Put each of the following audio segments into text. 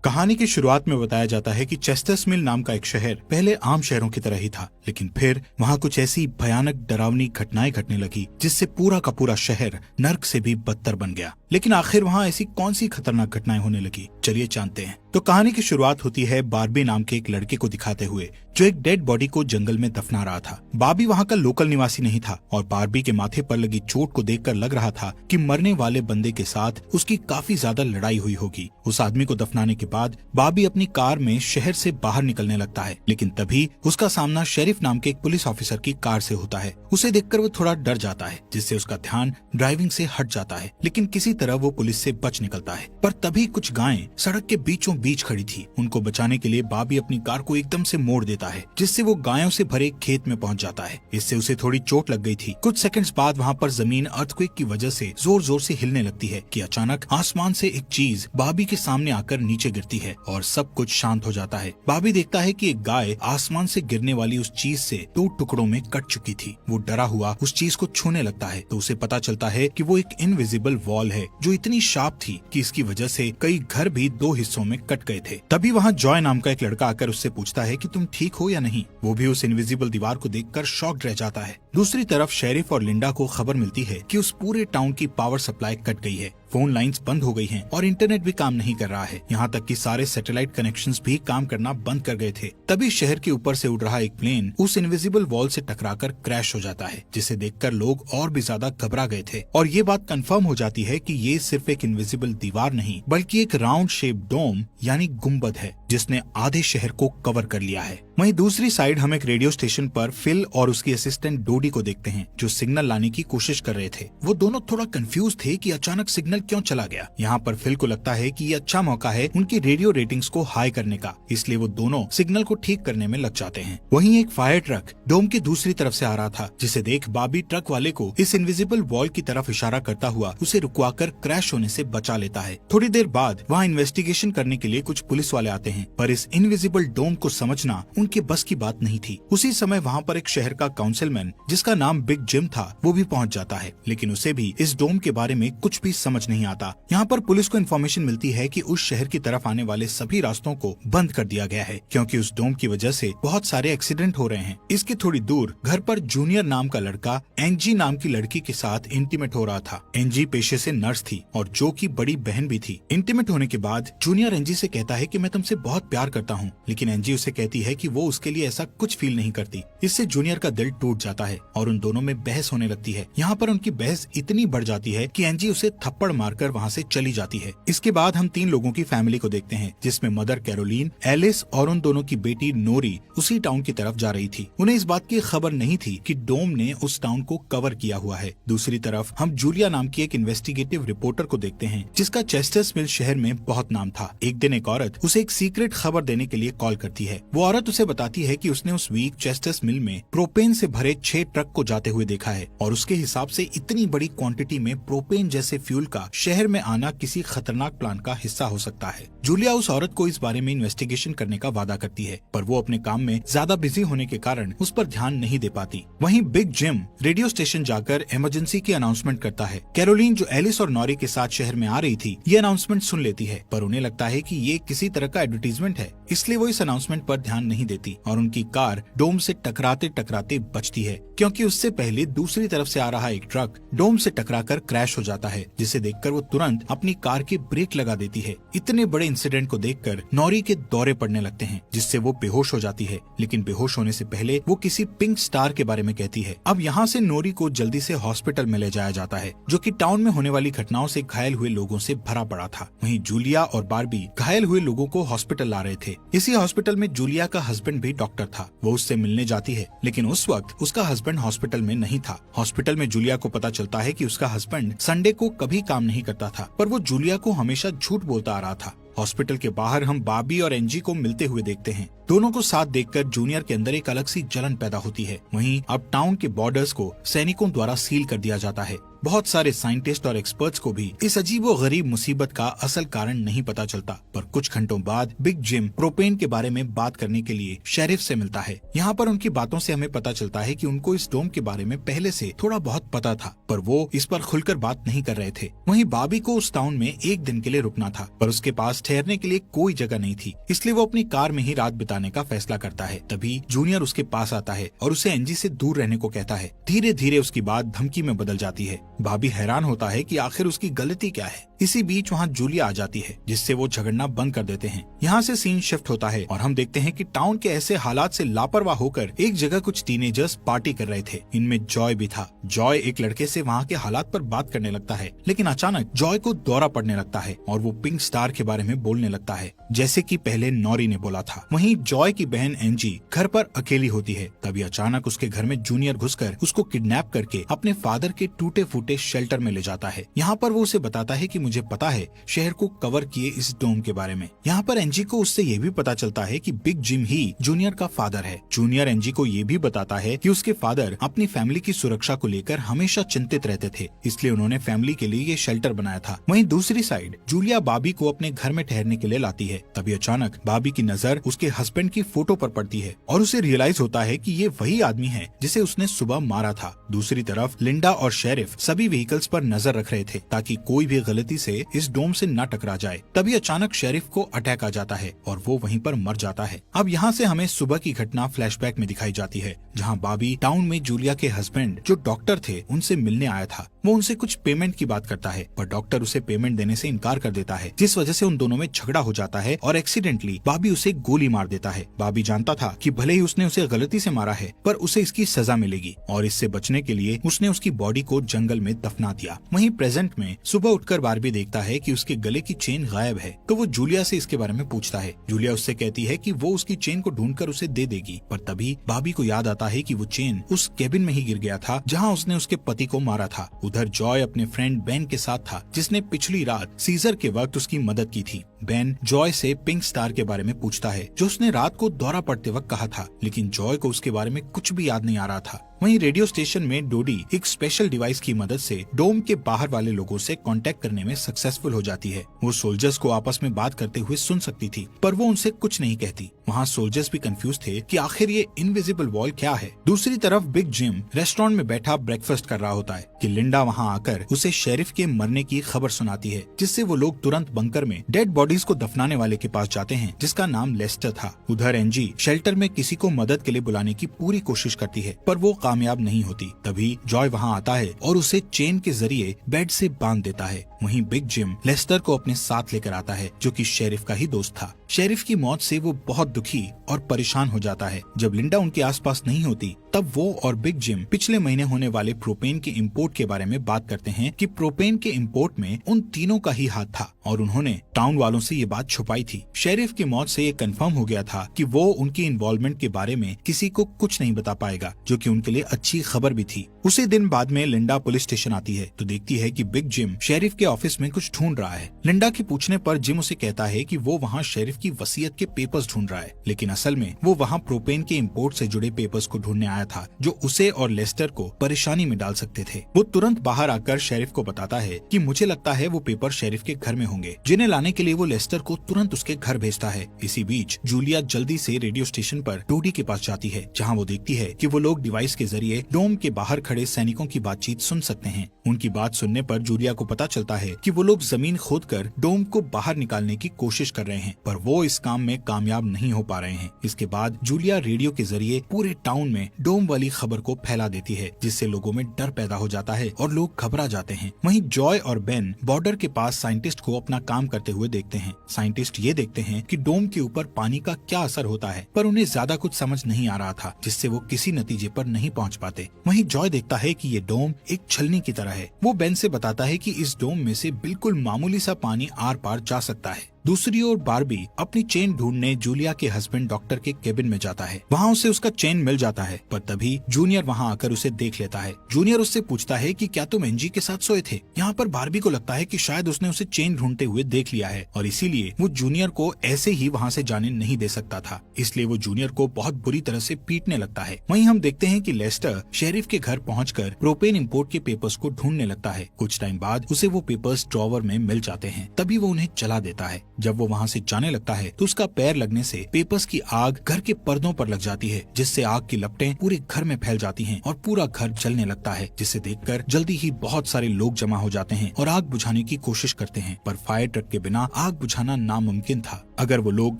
कहानी की शुरुआत में बताया जाता है कि चेस्टर्स मिल नाम का एक शहर पहले आम शहरों की तरह ही था, लेकिन फिर वहाँ कुछ ऐसी भयानक डरावनी घटनाएं घटने लगी जिससे पूरा का पूरा शहर नर्क से भी बदतर बन गया। लेकिन आखिर वहाँ ऐसी कौन सी खतरनाक घटनाएं होने लगी, चलिए जानते हैं। तो कहानी की शुरुआत होती है बार्बी नाम के एक लड़के को दिखाते हुए जो एक डेड बॉडी को जंगल में दफना रहा था। बार्बी वहाँ का लोकल निवासी नहीं था और बार्बी के माथे पर लगी चोट को देखकर लग रहा था कि मरने वाले बंदे के साथ उसकी काफी ज्यादा लड़ाई हुई होगी। उस आदमी को दफनाने के बाद बार्बी अपनी कार में शहर से बाहर निकलने लगता है, लेकिन तभी उसका सामना शेरिफ नाम के एक पुलिस ऑफिसर की कार से होता है। उसे देखकर वो थोड़ा डर जाता है, जिससे उसका ध्यान ड्राइविंग से हट जाता है, लेकिन किसी तरह वो पुलिस से बच निकलता है। पर तभी कुछ गायें सड़क के बीचों बीच खड़ी थी। उनको बचाने के लिए बार्बी अपनी कार को एकदम से मोड़ देता है, जिससे वो गायों से भरे खेत में पहुंच जाता है। इससे उसे थोड़ी चोट लग गई थी। कुछ सेकंड्स बाद वहाँ पर जमीन अर्थक्वेक की वजह से जोर जोर से हिलने लगती है कि अचानक आसमान से एक चीज बार्बी के सामने आकर नीचे गिरती है और सब कुछ शांत हो जाता है। बार्बी देखता है कि एक गाय आसमान से गिरने वाली उस चीज से 2 टुकड़ों में कट चुकी थी। वो डरा हुआ उस चीज को छूने लगता है तो उसे पता चलता है कि वो एक इनविजिबल वॉल है जो इतनी शार्प थी कि इसकी वजह से कई घर भी 2 हिस्सों में कट गए थे। तभी वहाँ जॉय नाम का एक लड़का आकर उससे पूछता है कि तुम ठीक हो या नहीं। वो भी उस इनविजिबल दीवार को देखकर शॉक्ड रह जाता है। दूसरी तरफ शेरिफ और लिंडा को खबर मिलती है कि उस पूरे टाउन की पावर सप्लाई कट गई है, फोन लाइंस बंद हो गई हैं और इंटरनेट भी काम नहीं कर रहा है। यहाँ तक कि सारे सैटेलाइट कनेक्शंस भी काम करना बंद कर गए थे। तभी शहर के ऊपर से उड़ रहा एक प्लेन उस इनविजिबल वॉल से टकराकर क्रैश हो जाता है, जिसे देखकर लोग और भी ज्यादा घबरा गए थे और ये बात कंफर्म हो जाती है कि ये सिर्फ एक इनविजिबल दीवार नहीं बल्कि एक राउंड शेप डोम यानी गुम्बद है जिसने आधे शहर को कवर कर लिया है। वहीं दूसरी साइड हम एक रेडियो स्टेशन पर फिल और उसकी असिस्टेंट डोडी को देखते हैं जो सिग्नल लाने की कोशिश कर रहे थे। वो दोनों थोड़ा कंफ्यूज थे कि अचानक सिग्नल क्यों चला गया। यहाँ पर फिल को लगता है कि ये अच्छा मौका है उनकी रेडियो रेटिंग्स को हाई करने का, इसलिए वो दोनों सिग्नल को ठीक करने में लग जाते हैं। वहीं एक फायर ट्रक डोम की दूसरी तरफ से आ रहा था, जिसे देख बार्बी ट्रक वाले को इस इनविजिबल वॉल की तरफ इशारा करता हुआ उसे रुकवाकर क्रैश होने से बचा लेता है। थोड़ी देर बाद वहाँ इन्वेस्टिगेशन करने के लिए कुछ पुलिस वाले आते हैं, पर इस इनविजिबल डोम को समझना उनके बस की बात नहीं थी। उसी समय वहाँ पर एक शहर का काउंसिलमैन जिसका नाम बिग जिम था वो भी पहुँच जाता है, लेकिन उसे भी इस डोम के बारे में कुछ भी समझ नहीं आता। यहाँ पर पुलिस को इन्फॉर्मेशन मिलती है कि उस शहर की तरफ आने वाले सभी रास्तों को बंद कर दिया गया है क्योंकि उस डोम की वजह से बहुत सारे एक्सीडेंट हो रहे हैं। इसके थोड़ी दूर घर पर जूनियर नाम का लड़का एंजी नाम की लड़की के साथ इंटीमेट हो रहा था। एंजी पेशे से नर्स थी और जो की बड़ी बहन भी थी। इंटीमेट होने के बाद जूनियर एंजी से कहता है कि मैं तुमसे बहुत प्यार करता हूँ, लेकिन एंजी उसे कहती है कि वो उसके लिए ऐसा कुछ फील नहीं करती। इससे जूनियर का दिल टूट जाता है और उन दोनों में बहस होने लगती है। यहाँ पर उनकी बहस इतनी बढ़ जाती है कि एंजी उसे थप्पड़ मारकर वहाँ से चली जाती है। इसके बाद हम 3 लोगों की फैमिली को देखते हैं, जिसमें मदर कैरोलीन, एलिस और उन दोनों की बेटी नोरी उसी टाउन की तरफ जा रही थी। उन्हें इस बात की खबर नहीं थी कि डोम ने उस टाउन को कवर किया हुआ है। दूसरी तरफ हम जूलिया नाम की एक इन्वेस्टिगेटिव रिपोर्टर को देखते हैं जिसका चेस्टर्स मिल शहर में बहुत नाम था। एक दिन एक औरत उसे एक सीक्रेट खबर देने के लिए कॉल करती है। वो औरत उसे बताती है कि उसने उस वीक चेस्टर्स मिल में प्रोपेन से भरे 6 ट्रक को जाते हुए देखा है और उसके हिसाब से इतनी बड़ी क्वांटिटी में प्रोपेन जैसे फ्यूल का शहर में आना किसी खतरनाक प्लान का हिस्सा हो सकता है। जूलिया उस औरत को इस बारे में इन्वेस्टिगेशन करने का वादा करती है, पर वो अपने काम में ज्यादा बिजी होने के कारण उस पर ध्यान नहीं दे पाती। वहीं बिग जिम रेडियो स्टेशन जाकर इमरजेंसी की अनाउंसमेंट करता है। कैरोलीन जो एलिस और नॉरी के साथ शहर में आ रही थी ये अनाउंसमेंट सुन लेती है, पर उन्हें लगता है कि ये किसी तरह का एडवर्टीजमेंट है, इसलिए वो इस अनाउंसमेंट पर ध्यान नहीं देती और उनकी कार डोम से टकराते टकराते बचती है क्योंकि उससे पहले दूसरी तरफ से आ रहा एक ट्रक डोम से टकराकर क्रैश हो जाता है, जिसे देखकर वो तुरंत अपनी कार की ब्रेक लगा देती है। इतने बड़े इंसिडेंट को देखकर नॉरी के दौरे पड़ने लगते हैं, जिससे वो बेहोश हो जाती है, लेकिन बेहोश होने से पहले वो किसी पिंक स्टार के बारे में कहती है। अब यहाँ से नॉरी को जल्दी से हॉस्पिटल में ले जाया जाता है, जो कि टाउन में होने वाली घटनाओं से घायल हुए लोगों से भरा पड़ा था। वहीं जूलिया और बार्बी घायल हुए लोगों को हॉस्पिटल ला रहे थे। इसी हॉस्पिटल में जूलिया का हस्बैंड भी डॉक्टर था। वो उससे मिलने जाती है, लेकिन उस वक्त उसका हस्बैंड हॉस्पिटल में नहीं था। हॉस्पिटल में जूलिया को पता चलता है कि उसका हस्बैंड संडे को कभी काम नहीं करता था, पर वो जूलिया को हमेशा झूठ बोलता आ रहा था। हॉस्पिटल के बाहर हम बार्बी और एंजी को मिलते हुए देखते हैं। दोनों को साथ देखकर जूनियर के अंदर एक अलग सी जलन पैदा होती है। वहीं अब टाउन के बॉर्डर्स को सैनिकों द्वारा सील कर दिया जाता है। बहुत सारे साइंटिस्ट और एक्सपर्ट्स को भी इस अजीबोगरीब मुसीबत का असल कारण नहीं पता चलता। पर कुछ घंटों बाद बिग जिम प्रोपेन के बारे में बात करने के लिए शेरिफ से मिलता है। यहाँ पर उनकी बातों से हमें पता चलता है कि उनको इस डोम के बारे में पहले से थोड़ा बहुत पता था, पर वो इस पर खुलकर बात नहीं कर रहे थे। वहीं बॉबी को उस टाउन में एक दिन के लिए रुकना था, पर उसके पास ठहरने के लिए कोई जगह नहीं थी, इसलिए वो अपनी कार में ही रात बिताने का फैसला करता है। तभी जूनियर उसके पास आता है और उसे एंजी से दूर रहने को कहता है। धीरे धीरे उसकी बात धमकी में बदल जाती है। बॉबी हैरान होता है कि आखिर उसकी गलती क्या है। इसी बीच वहाँ जूलिया आ जाती है, जिससे वो झगड़ना बंद कर देते हैं। यहाँ से सीन शिफ्ट होता है और हम देखते हैं कि टाउन के ऐसे हालात से लापरवाह होकर एक जगह कुछ टीनेजर्स पार्टी कर रहे थे। इनमें जॉय भी था। जॉय एक लड़के से वहाँ के हालात पर बात करने लगता है, लेकिन अचानक जॉय को दौरा पड़ने लगता है और वो पिंक स्टार के बारे में बोलने लगता है, जैसे कि पहले नॉरी ने बोला था। वहीं जॉय की बहन एंजी घर पर अकेली होती है। तभी अचानक उसके घर में जूनियर घुसकर उसको किडनैप करके अपने फादर के टूटे फूटे शेल्टर में ले जाता है। यहाँ पर वो उसे बताता है कि मुझे पता है शहर को कवर किए इस डोम के बारे में। यहाँ पर एंजी को उससे ये भी पता चलता है कि बिग जिम ही जूनियर का फादर है। जूनियर एंजी को ये भी बताता है कि उसके फादर अपनी फैमिली की सुरक्षा को लेकर हमेशा चिंतित रहते थे, इसलिए उन्होंने फैमिली के लिए ये शेल्टर बनाया था। वहीं दूसरी साइड जूलिया बॉबी को अपने घर में ठहरने के लिए लाती है। तभी अचानक बॉबी की नजर उसके हस्बैंड की फोटो पर पड़ती है और उसे रियलाइज होता है कि ये वही आदमी है जिसे उसने सुबह मारा था। दूसरी तरफ लिंडा और शेरिफ सभी व्हीकल्स पर नजर रख रहे थे ताकि कोई भी गलती से इस डोम से न टकरा जाए। तभी अचानक शेरिफ को अटैक आ जाता है और वो वहीं पर मर जाता है। अब यहाँ से हमें सुबह की घटना फ्लैशबैक में दिखाई जाती है, जहाँ बॉबी टाउन में जूलिया के हस्बैंड जो डॉक्टर थे उनसे मिलने आया था। वो उनसे कुछ पेमेंट की बात करता है, पर डॉक्टर उसे पेमेंट देने से इनकार कर देता है, जिस वजह से उन दोनों में झगड़ा हो जाता है और एक्सीडेंटली बॉबी उसे गोली मार देता है। बॉबी जानता था कि भले ही उसने उसे गलती से मारा है, पर उसे इसकी सजा मिलेगी और इससे बचने के लिए उसने उसकी बॉडी को जंगल में दफना दिया। वहीं प्रेजेंट में सुबह उठकर बार्बी देखता है कि उसके गले की चेन गायब है, तो वो जूलिया से इसके बारे में पूछता है। जूलिया उससे कहती है कि वो उसकी चेन को ढूंढकर उसे दे देगी, पर तभी बॉबी को याद आता है कि वो चेन उस केबिन में ही गिर गया था जहाँ उसने उसके पति को मारा था। उधर जॉय अपने फ्रेंड बेन के साथ था, जिसने पिछली रात सीजर के वक्त उसकी मदद की थी। बेन जॉय से पिंक स्टार के बारे में पूछता है, जो उसने रात को दौरा पड़ते वक्त कहा था, लेकिन जॉय को उसके बारे में कुछ भी याद नहीं आ रहा था। वहीं रेडियो स्टेशन में डोडी एक स्पेशल डिवाइस की मदद से डोम के बाहर वाले लोगों से कांटेक्ट करने में सक्सेसफुल हो जाती है। वो सोल्जर्स को आपस में बात करते हुए सुन सकती थी, पर वो उनसे कुछ नहीं कहती। वहाँ सोल्जर्स भी कंफ्यूज थे कि आखिर ये इनविजिबल वॉल क्या है। दूसरी तरफ बिग जिम रेस्टोरेंट में बैठा ब्रेकफास्ट कर रहा होता है कि लिंडा वहाँ आकर उसे शेरिफ के मरने की खबर सुनाती है, जिससे वो लोग तुरंत बंकर में डेड बॉडीज को दफनाने वाले के पास जाते हैं, जिसका नाम लेस्टर था। उधर एंजी शेल्टर में किसी को मदद के लिए बुलाने की पूरी कोशिश करती है, पर वो कामयाब नहीं होती। तभी जॉय वहाँ आता है और उसे चेन के जरिए बेड से बांध देता है। वहीं बिग जिम लेस्टर को अपने साथ लेकर आता है, जो कि शेरिफ का ही दोस्त था। शेरिफ की मौत से वो बहुत दुखी और परेशान हो जाता है। जब लिंडा उनके आसपास नहीं होती, तब वो और बिग जिम पिछले महीने होने वाले प्रोपेन के इंपोर्ट के बारे में बात करते हैं कि प्रोपेन के इंपोर्ट में उन तीनों का ही हाथ था और उन्होंने टाउन वालों से ये बात छुपाई थी। शेरिफ की मौत से ये कंफर्म हो गया था कि वो उनकी इन्वॉल्वमेंट के बारे में किसी को कुछ नहीं बता पाएगा, जो कि उनके लिए अच्छी खबर भी थी। उसी दिन बाद में लिंडा पुलिस स्टेशन आती है तो देखती है कि बिग जिम शेरिफ के ऑफिस में कुछ ढूंढ रहा है। लिंडा के पूछने पर जिम उसे कहता है कि वो वहाँ शेरिफ की वसीयत के पेपर्स ढूंढ रहा है, लेकिन असल में वो वहाँ प्रोपेन के इंपोर्ट से जुड़े पेपर्स को ढूंढने आया था, जो उसे और लेस्टर को परेशानी में डाल सकते थे। वो तुरंत बाहर आकर शेरिफ को बताता है कि मुझे लगता है वो पेपर शेरिफ के घर में होंगे, जिन्हें लाने के लिए वो लेस्टर को तुरंत उसके घर भेजता है। इसी बीच जूलिया जल्दी से रेडियो स्टेशन पर डोडी के पास जाती है, जहाँ वो देखती है कि वो लोग डिवाइस के जरिए डोम के बाहर खड़े सैनिकों की बातचीत सुन सकते हैं। उनकी बात सुनने पर जूलिया को पता चलता है कि वो लोग जमीन खोदकर डोम को बाहर निकालने की कोशिश कर रहे हैं, पर वो इस काम में कामयाब नहीं हो पा रहे हैं। इसके बाद जूलिया रेडियो के जरिए पूरे टाउन में डोम वाली खबर को फैला देती है, जिससे लोगों में डर पैदा हो जाता है और लोग घबरा जाते हैं। वहीं जॉय और बेन बॉर्डर के पास साइंटिस्ट को अपना काम करते हुए देखते हैं। साइंटिस्ट ये देखते हैं कि डोम के ऊपर पानी का क्या असर होता है, पर उन्हें ज्यादा कुछ समझ नहीं आ रहा था, जिससे वो किसी नतीजे पर नहीं पहुंच पाते। वहीं जॉय देखता है कि ये डोम एक छलनी की तरह है। वो बेन से बताता है कि इस डोम में से बिल्कुल मामूली सा पानी आर पार जा सकता है। दूसरी ओर बार्बी अपनी चेन ढूंढने जूलिया के हस्बैंड डॉक्टर के केबिन में जाता है। वहाँ उसे उसका चेन मिल जाता है, पर तभी जूनियर वहाँ आकर उसे देख लेता है। जूनियर उससे पूछता है कि क्या तुम एंजी के साथ सोए थे। यहाँ पर बार्बी को लगता है कि शायद उसने उसे चेन ढूंढते हुए देख लिया है और इसीलिए वो जूनियर को ऐसे ही वहाँ से जाने नहीं दे सकता था, इसलिए वो जूनियर को बहुत बुरी तरह से पीटने लगता है। वहीं हम देखते हैं कि लेस्टर शेरिफ के घर पहुंचकर प्रोपेन इंपोर्ट के पेपर्स को ढूंढने लगता है। कुछ टाइम बाद उसे वो पेपर्स ड्रॉवर में मिल जाते हैं, तभी वो उन्हें जला देता है। जब वो वहाँ से जाने लगता है तो उसका पैर लगने से पेपर्स की आग घर के पर्दों पर लग जाती है, जिससे आग की लपटें पूरे घर में फैल जाती हैं और पूरा घर जलने लगता है, जिसे देखकर जल्दी ही बहुत सारे लोग जमा हो जाते हैं और आग बुझाने की कोशिश करते हैं, पर फायर ट्रक के बिना आग बुझाना नामुमकिन था। अगर वो लोग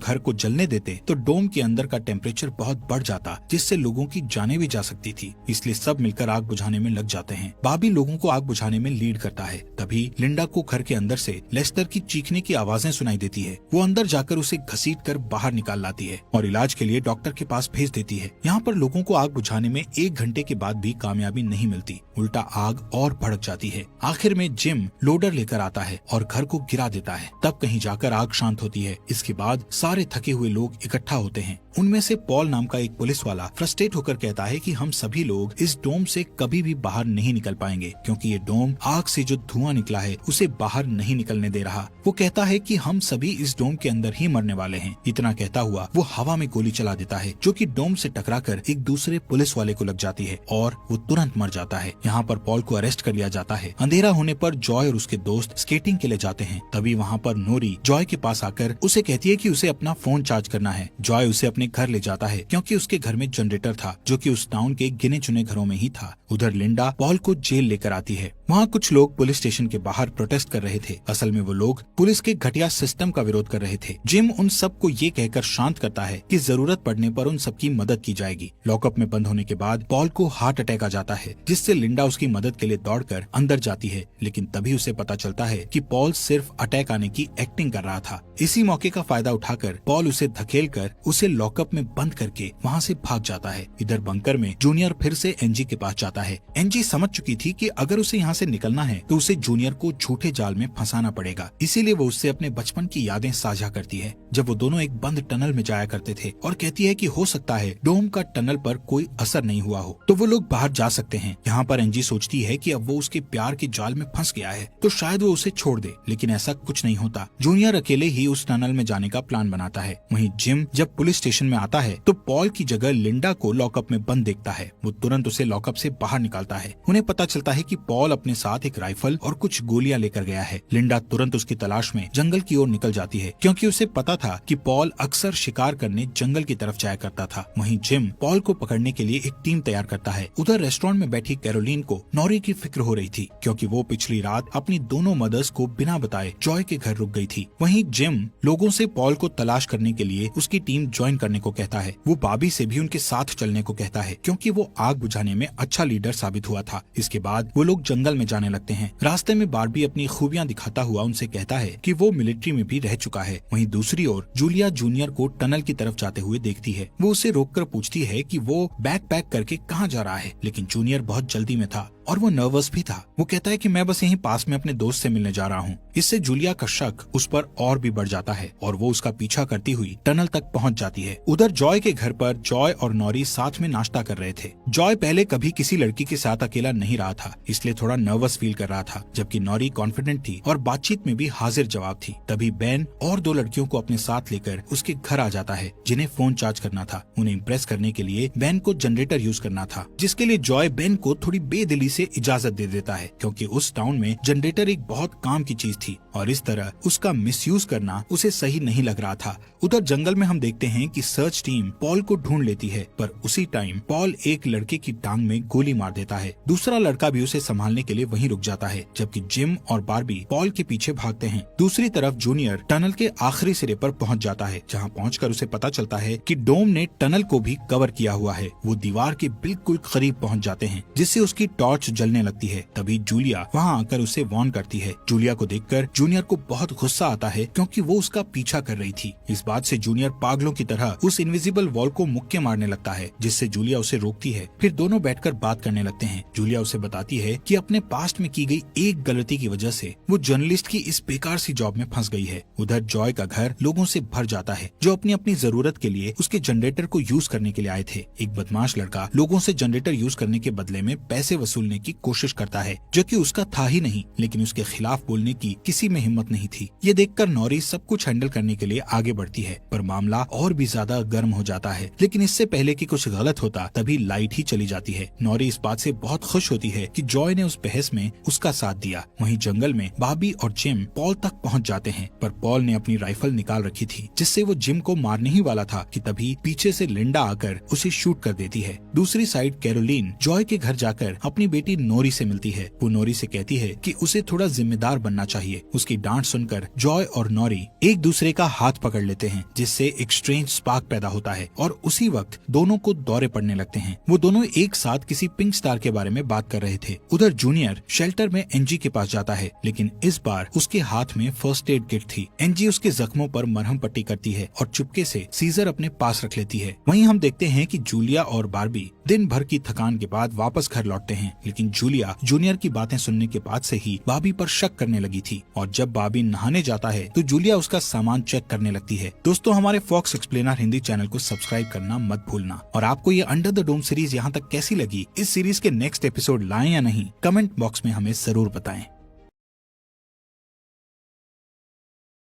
घर को जलने देते तो डोम के अंदर का टेम्परेचर बहुत बढ़ जाता, जिससे लोगों की जानें भी जा सकती थी, इसलिए सब मिलकर आग बुझाने में लग जाते हैं। बाबी लोगों को आग बुझाने में लीड करता है। तभी लिंडा को घर के अंदर से लेस्टर की चीखने की आवाजें सुनाई देती है। वो अंदर जाकर उसे घसीटकर बाहर निकाल लाती है और इलाज के लिए डॉक्टर के पास भेज देती है। यहाँ पर लोगों को आग बुझाने में 1 घंटे के बाद भी कामयाबी नहीं मिलती, उल्टा आग और भड़क जाती है। आखिर में जिम लोडर लेकर आता है और घर को गिरा देता है। तब कहीं जाकर आग शांत होती है। इसके बाद सारे थके हुए लोग इकट्ठा होते हैं। उनमें से पॉल नाम का एक पुलिस वाला फ्रस्ट्रेट होकर कहता है कि हम सभी लोग इस डोम से कभी भी बाहर नहीं निकल पाएंगे, क्योंकि ये डोम आग से जो धुआं निकला है उसे बाहर नहीं निकलने दे रहा। वो कहता है कि हम सभी इस डोम के अंदर ही मरने वाले हैं। इतना कहता हुआ वो हवा में गोली चला देता है, जो कि डोम से टकराकर एक दूसरे पुलिस वाले को लग जाती है और वो तुरंत मर जाता है। यहाँ पर पॉल को अरेस्ट कर लिया जाता है। अंधेरा होने पर जॉय और उसके दोस्त स्केटिंग के लिए जाते हैं। तभी वहाँ पर नोरी जॉय के पास आकर उसे कहती है कि उसे अपना फोन चार्ज करना है। जॉय उसे अपने घर ले जाता है, क्योंकि उसके घर में जनरेटर था, जो कि उस टाउन के गिने चुने घरों में ही था। उधर लिंडा पॉल को जेल लेकर आती है। वहाँ कुछ लोग पुलिस स्टेशन के बाहर प्रोटेस्ट कर रहे थे। असल में वो लोग पुलिस के घटिया सिस्टम का विरोध कर रहे थे। जिम उन सबको ये कहकर शांत करता है कि जरूरत पड़ने पर उन सबकी मदद की जाएगी। लॉकअप में बंद होने के बाद पॉल को हार्ट अटैक आ जाता है, जिससे लिंडा उसकी मदद के लिए दौड़कर अंदर जाती है, लेकिन तभी उसे पता चलता है कि पॉल सिर्फ अटैक आने की एक्टिंग कर रहा था। इसी मौके का फायदा उठाकर पॉल उसे धकेलकर उसे लॉकअप में बंद करके वहाँ से भाग जाता है। इधर बंकर में जूनियर फिर से एनजी के पास जाता है। एनजी समझ चुकी थी कि अगर उसे यहाँ से निकलना है तो उसे जूनियर को झूठे जाल में फंसाना पड़ेगा, इसीलिए वो उससे अपने बचपन की यादें साझा करती है, जब वो दोनों एक बंद टनल में जाया करते थे, और कहती है कि हो सकता है डोम का टनल पर कोई असर नहीं हुआ हो तो वो लोग बाहर जा सकते हैं। यहाँ पर एनजी सोचती है कि अब वो उसके प्यार के जाल में फंस गया है तो शायद वो उसे छोड़ दे, लेकिन ऐसा कुछ नहीं होता। जूनियर अकेले ही उस टनल में जाने का प्लान बनाता है। वहीं जिम जब पुलिस स्टेशन में आता है तो पॉल की जगह लिंडा को लॉकअप में बंद देखता है। वो तुरंत उसे लॉकअप से बाहर निकालता है। उन्हें पता चलता है कि पॉल अपने साथ एक राइफल और कुछ गोलियां लेकर गया है। लिंडा तुरंत उसकी तलाश में जंगल की ओर निकल जाती है, क्योंकि उसे पता था कि पॉल अक्सर शिकार करने जंगल की तरफ जाया करता था। वहीं जिम पॉल को पकड़ने के लिए एक टीम तैयार करता है। उधर रेस्टोरेंट में बैठी कैरोलीन को नॉरी की फिक्र हो रही थी, क्योंकि वो पिछली रात अपनी दोनों मदर्स को बिना बताए जॉय के घर रुक गई थी। वहीं जिम लोगों से पॉल को तलाश करने के लिए उसकी टीम ज्वाइन करने को कहता है। वो बाबी से भी उनके साथ चलने को कहता है, क्योंकि वो आग बुझाने में अच्छा लीडर साबित हुआ था। इसके बाद वो लोग जंगल में जाने लगते हैं। रास्ते में बार्बी अपनी खूबियां दिखाता हुआ उनसे कहता है कि वो मिलिट्री में भी रह चुका है। वहीं दूसरी ओर जूलिया जूनियर को टनल की तरफ जाते हुए देखती है। वो उसे रोककर पूछती है कि वो बैग पैक करके कहाँ जा रहा है, लेकिन जूनियर बहुत जल्दी में था और वो नर्वस भी था। वो कहता है कि मैं बस यहीं पास में अपने दोस्त से मिलने जा रहा हूँ। इससे जूलिया का शक उस पर और भी बढ़ जाता है और वो उसका पीछा करती हुई टनल तक पहुँच जाती है। उधर जॉय के घर पर जॉय और नॉरी साथ में नाश्ता कर रहे थे। जॉय पहले कभी किसी लड़की के साथ अकेला नहीं रहा था, इसलिए थोड़ा नर्वस फील कर रहा था, जबकि नॉरी कॉन्फिडेंट थी और बातचीत में भी हाजिर जवाब थी। तभी बेन और 2 लड़कियों को अपने साथ लेकर उसके घर आ जाता है, जिन्हें फोन चार्ज करना था। उन्हें इम्प्रेस करने के लिए बेन को जनरेटर यूज करना था, जिसके लिए जॉय बेन को थोड़ी बेदिली से इजाजत दे देता है, क्योंकि उस टाउन में जनरेटर एक बहुत काम की चीज थी और इस तरह उसका मिसयूज करना उसे सही नहीं लग रहा था। उधर जंगल में हम देखते हैं कि सर्च टीम पॉल को ढूंढ लेती है, पर उसी टाइम पॉल एक लड़के की टांग में गोली मार देता है। दूसरा लड़का भी उसे संभालने के लिए वहीं रुक जाता है, जबकि जिम और बार्बी पॉल के पीछे भागते हैं। दूसरी तरफ जूनियर टनल के आखिरी सिरे पर पहुंच जाता है, जहां पहुंचकर उसे पता चलता है कि डोम ने टनल को भी कवर किया हुआ है। वो दीवार के बिल्कुल करीब पहुंच जाते हैं, जिससे उसकी टॉर्च टॉर्च जलने लगती है। तभी जूलिया वहाँ आकर उसे वार्न करती है। जूलिया को देखकर जूनियर को बहुत गुस्सा आता है क्योंकि वो उसका पीछा कर रही थी। इस बात से जूनियर पागलों की तरह उस इनविजिबल वॉल को मुक्के मारने लगता है, जिससे जूलिया उसे रोकती है। फिर दोनों बैठकर बात करने लगते हैं। जूलिया उसे बताती है कि अपने पास्ट में की गई एक गलती की वजह से वो जर्नलिस्ट की इस बेकार सी जॉब में फंस गई है। उधर जॉय का घर लोगों से भर जाता है जो अपनी अपनी जरूरत के लिए उसके जनरेटर को यूज करने के लिए आए थे। एक बदमाश लड़का लोगों से जनरेटर यूज करने के बदले में पैसे वसूलने की कोशिश करता है, जो कि उसका था ही नहीं, लेकिन उसके खिलाफ बोलने की किसी में हिम्मत नहीं थी। ये देखकर नॉरी सब कुछ हैंडल करने के लिए आगे बढ़ती है, पर मामला और भी ज्यादा गर्म हो जाता है। लेकिन इससे पहले कि कुछ गलत होता तभी लाइट ही चली जाती है। नॉरी इस बात से बहुत खुश होती है कि जॉय ने उस बहस में उसका साथ दिया। वहीं जंगल में बॉबी और जिम पॉल तक पहुंच जाते हैं, पर पॉल ने अपनी राइफल निकाल रखी थी, जिससे वो जिम को मारने ही वाला था कि तभी पीछे से लिंडा आकर उसे शूट कर देती है। दूसरी साइड कैरोलीन जॉय के घर जाकर अपनी बेटी नोरी से मिलती है। वो नोरी से कहती है कि उसे थोड़ा जिम्मेदार बनना चाहिए। उसकी डांट सुनकर जॉय और नोरी एक दूसरे का हाथ पकड़ लेते हैं, जिससे एक स्ट्रेंज स्पार्क पैदा होता है और उसी वक्त दोनों को दौरे पड़ने लगते हैं। वो दोनों एक साथ किसी पिंक स्टार के बारे में बात कर रहे थे। उधर जूनियर शेल्टर में एनजी के पास जाता है, लेकिन इस बार उसके हाथ में फर्स्ट एड किट थी। एनजी उसके जख्मों पर मरहम पट्टी करती है और चुपके से सीजर अपने पास रख लेती है। वहीं हम देखते हैं कि जूलिया और बार्बी दिन भर की थकान के बाद वापस घर लौटते हैं, लेकिन जूलिया जूनियर की बातें सुनने के बाद से ही बार्बी पर शक करने लगी थी और जब बार्बी नहाने जाता है तो जूलिया उसका सामान चेक करने लगती है। दोस्तों, हमारे फॉक्स एक्सप्लेनर हिंदी चैनल को सब्सक्राइब करना मत भूलना। और आपको ये अंडर द डोम सीरीज यहाँ तक कैसी लगी, इस सीरीज के नेक्स्ट एपिसोड लाएं या नहीं, कमेंट बॉक्स में हमें जरूर बताएं।